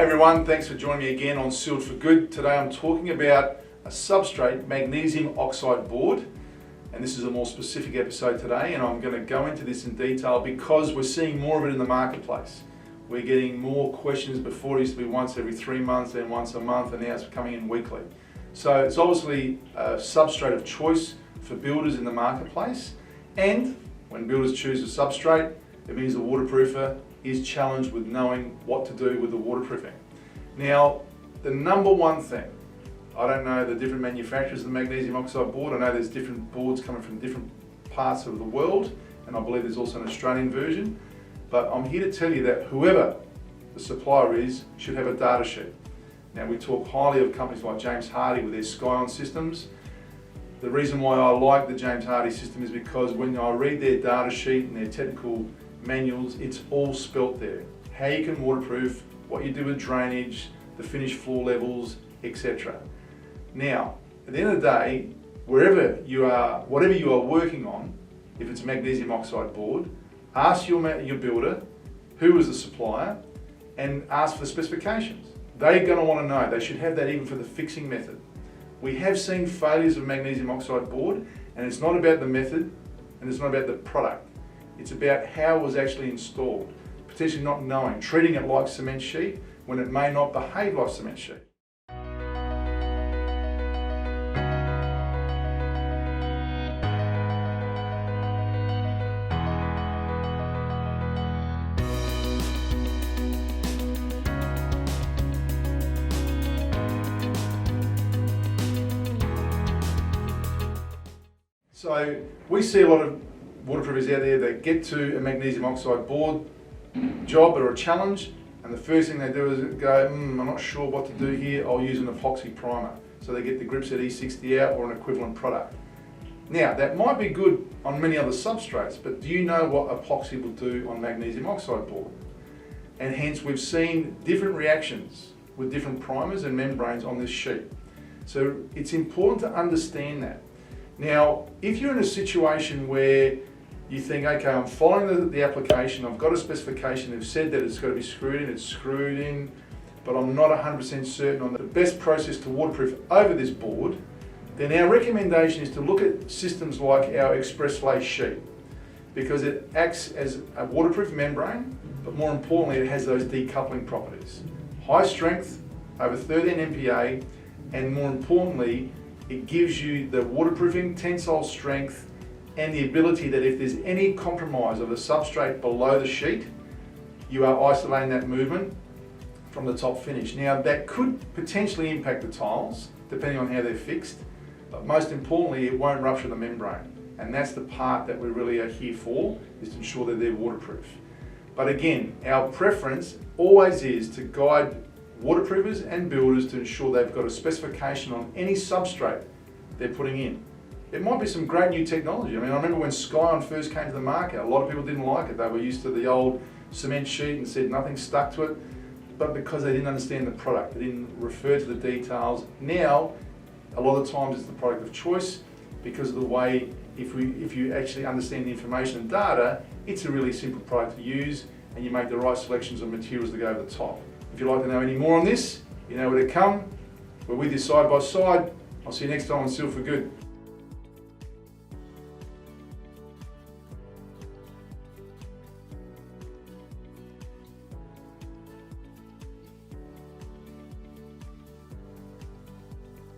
Hey everyone, thanks for joining me again on Sealed for Good. Today I'm talking about a substrate, Magnesium Oxide Board, and this is a more specific episode today, and I'm going to go into this in detail because we're seeing more of it in the marketplace. We're getting more questions. Before it used to be once every 3 months, then once a month, and now it's coming in weekly. So it's obviously a substrate of choice for builders in the marketplace, and when builders choose a substrate, it means the waterproofer is challenged with knowing what to do with the waterproofing. Now, the number one thing, I don't know the different manufacturers of the magnesium oxide board. I know there's different boards coming from different parts of the world, and I believe there's also an Australian version. But I'm here to tell you that whoever the supplier is should have a data sheet. Now, we talk highly of companies like James Hardie with their Scion systems. The reason why I like the James Hardie system is because when I read their data sheet and their technical manuals, it's all spelt there. How you can waterproof, what you do with drainage, the finished floor levels, etc. Now, at the end of the day, wherever you are, whatever you are working on, if it's a magnesium oxide board, ask your builder who is the supplier and ask for the specifications. They're going to want to know. They should have that even for the fixing method. We have seen failures of magnesium oxide board, and it's not about the method and it's not about the product. It's about how it was actually installed, potentially not knowing, treating it like cement sheet when it may not behave like cement sheet. So we see a lot of waterproofers out there that get to a magnesium oxide board job or a challenge, and the first thing they do is go, I'm not sure what to do here, I'll use an epoxy primer. So they get the Gripset E60 out or an equivalent product. Now, that might be good on many other substrates, but do you know what epoxy will do on magnesium oxide board? And hence we've seen different reactions with different primers and membranes on this sheet. So it's important to understand that. Now, if you're in a situation where you think, okay, I'm following the application, I've got a specification, they've said that it's got to be screwed in, it's screwed in, but I'm not 100% certain on the best process to waterproof over this board, then our recommendation is to look at systems like our Expressway Sheet, because it acts as a waterproof membrane, but more importantly, it has those decoupling properties. High strength, over 13 MPa, and more importantly, it gives you the waterproofing, tensile strength, and the ability that if there's any compromise of the substrate below the sheet, you are isolating that movement from the top finish. Now, that could potentially impact the tiles, depending on how they're fixed, but most importantly, it won't rupture the membrane. And that's the part that we really are here for, is to ensure that they're waterproof. But again, our preference always is to guide waterproofers and builders to ensure they've got a specification on any substrate they're putting in. It might be some great new technology. I mean, I remember when Scion first came to the market, a lot of people didn't like it. They were used to the old cement sheet and said nothing stuck to it, but because they didn't understand the product, they didn't refer to the details. Now, a lot of times it's the product of choice because of the way, if you actually understand the information and data, it's a really simple product to use, and you make the right selections of materials to go over the top. If you'd like to know any more on this, you know where to come. We're with you side by side. I'll see you next time on Sealed for Good.